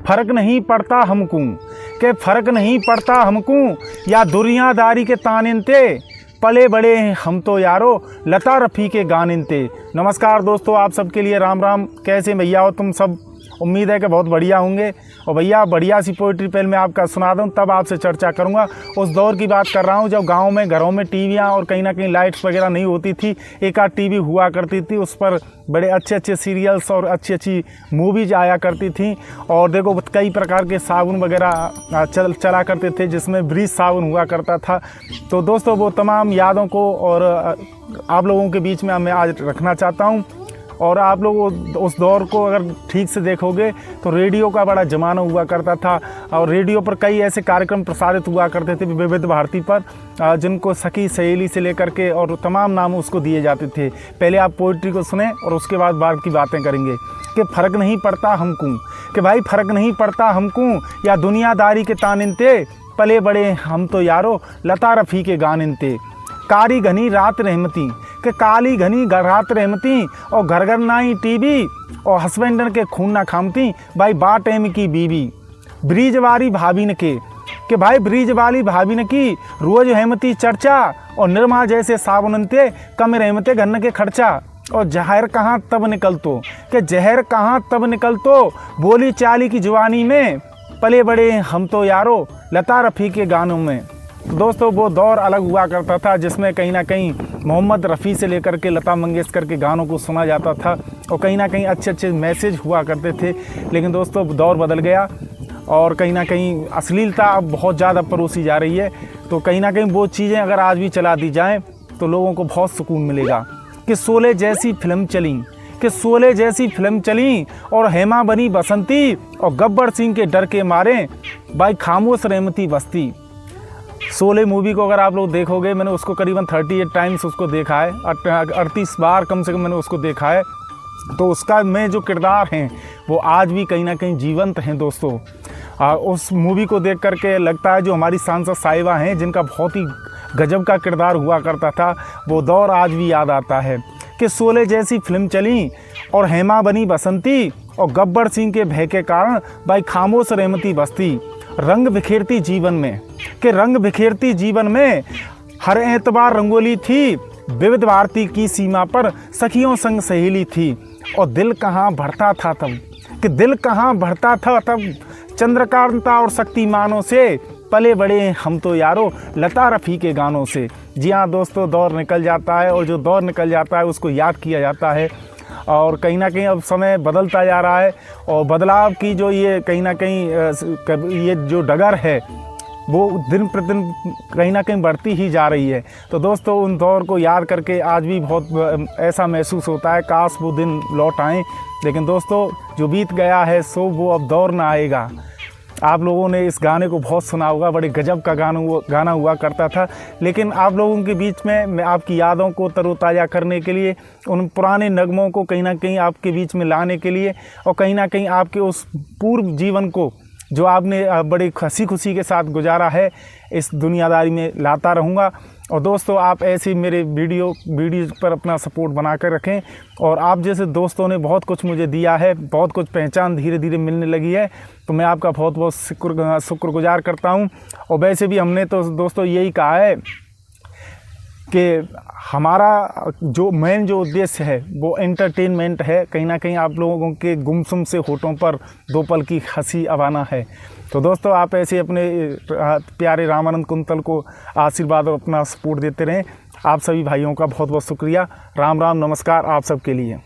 फ़र्क नहीं पड़ता हमको, के फ़र्क नहीं पड़ता हमको या दुनियादारी के तानिनते, पले बड़े हैं हम तो यारो लता रफ़ी के गानिनते। नमस्कार दोस्तों, आप सबके लिए राम राम। कैसे भैया हो तुम सब? उम्मीद है कि बहुत बढ़िया होंगे। और भैया बढ़िया सी पोइट्री पहले मैं आपका सुना दूँ, तब आपसे चर्चा करूँगा। उस दौर की बात कर रहा हूँ जब गांव में घरों में टीवियाँ और कहीं ना कहीं लाइट्स वगैरह नहीं होती थी। एक आध टीवी हुआ करती थी, उस पर बड़े अच्छे अच्छे सीरियल्स और अच्छी अच्छी मूवीज आया करती थी। और देखो कई प्रकार के साबुन वगैरह चला करते थे, जिसमें ब्रीज साबुन हुआ करता था। तो दोस्तों वो तमाम यादों को और आप लोगों के बीच में मैं आज रखना चाहता हूँ। और आप लोग उस दौर को अगर ठीक से देखोगे तो रेडियो का बड़ा ज़माना हुआ करता था, और रेडियो पर कई ऐसे कार्यक्रम प्रसारित हुआ करते थे विविध भारती पर, जिनको सखी सहेली से लेकर के और तमाम नाम उसको दिए जाते थे। पहले आप पोइट्री को सुने और उसके बाद की बातें करेंगे कि फ़र्क नहीं पड़ता हमको, कि भाई फ़र्क नहीं पड़ता हमको या दुनियादारी के तानिनते, पले बड़े हम तो यारो लता रफ़ी के गानिनते। कारी घनी रात रहमती, के काली घनी रात रहमती और घर घर नाई टीवी और हस्बैंडन के खून ना खामती, भाई बाट एम की बीवी ब्रिज वाली भाभी ने के भाई ब्रिज वाली भाभी ने की रोज रहमती चर्चा, और निर्मा जैसे साबुनते कम रहमते घन के खर्चा। और जहर कहाँ तब निकल तो, कि जहर कहाँ तब निकल तो बोली चाली की जवानी में, पले बड़े हम तो यारो लता रफ़ी के गानों में। दोस्तों वो दौर अलग हुआ करता था जिसमें कहीं ना कहीं मोहम्मद रफ़ी से लेकर के लता मंगेशकर के गानों को सुना जाता था, और कहीं ना कहीं अच्छे अच्छे मैसेज हुआ करते थे। लेकिन दोस्तों दौर बदल गया और कहीं ना कहीं अश्लीलता अब बहुत ज़्यादा परोसी जा रही है। तो कहीं ना कहीं वो चीज़ें अगर आज भी चला दी जाएँ तो लोगों को बहुत सुकून मिलेगा। कि शोले जैसी फिल्म चली, कि शोले जैसी फिल्म चली और हेमा बनी बसंती, और गब्बर सिंह के डर के मारे भाई खामोश रहमती बस्ती। शोले मूवी को अगर आप लोग देखोगे, मैंने उसको करीबन 38 टाइम्स उसको देखा है, 38 बार कम से कम मैंने उसको देखा है। तो उसका में जो किरदार हैं वो आज भी कहीं ना कहीं जीवंत हैं दोस्तों। उस मूवी को देख करके लगता है जो हमारी सांसद साहिबा हैं जिनका बहुत ही गजब का किरदार हुआ करता था, वो दौर आज भी याद आता है। कि शोले जैसी फिल्म चली और हेमा बनी बसंती, और गब्बर सिंह के भय के कारण भाई खामोश रहमती बस्ती। रंग बिखेरती जीवन में, कि रंग बिखेरती जीवन में हर एतबार रंगोली थी, विविध भारती की सीमा पर सखियों संग सहेली थी। और दिल कहाँ भरता था तब, कि दिल कहाँ भरता था तब चंद्रकांता और शक्तिमानों से, पले बड़े हम तो यारो लता रफ़ी के गानों से। जी हाँ दोस्तों, दौर निकल जाता है और जो दौर निकल जाता है उसको याद किया जाता है। और कहीं ना कहीं अब समय बदलता जा रहा है, और बदलाव की जो ये कहीं ना कहीं ये जो डगर है वो दिन प्रतिदिन कहीं ना कहीं बढ़ती ही जा रही है। तो दोस्तों उन दौर को याद करके आज भी बहुत ऐसा महसूस होता है काश वो दिन लौट आएँ। लेकिन दोस्तों जो बीत गया है सो वो अब दौर ना आएगा। आप लोगों ने इस गाने को बहुत सुना होगा, बड़े गजब का गाना हुआ करता था। लेकिन आप लोगों के बीच में मैं आपकी यादों को तरोताज़ा करने के लिए, उन पुराने नगमों को कहीं ना कहीं आपके बीच में लाने के लिए, और कहीं ना कहीं आपके उस पूर्व जीवन को जो आपने बड़ी हंसी खुशी के साथ गुजारा है, इस दुनियादारी में लाता रहूँगा। और दोस्तों आप ऐसे मेरे वीडियो पर अपना सपोर्ट बना कर रखें। और आप जैसे दोस्तों ने बहुत कुछ मुझे दिया है, बहुत कुछ पहचान धीरे धीरे मिलने लगी है, तो मैं आपका बहुत बहुत शुक्रगुजार करता हूं। और वैसे भी हमने तो दोस्तों यही कहा है कि हमारा जो मेन जो उद्देश्य है वो एंटरटेनमेंट है। कहीं ना कहीं आप लोगों के गुमसुम से होठों पर दो पल की हंसी आवाना है। तो दोस्तों आप ऐसे अपने प्यारे रामानंद कुंतल को आशीर्वाद और अपना सपोर्ट देते रहें। आप सभी भाइयों का बहुत बहुत शुक्रिया। राम राम, नमस्कार आप सबके लिए।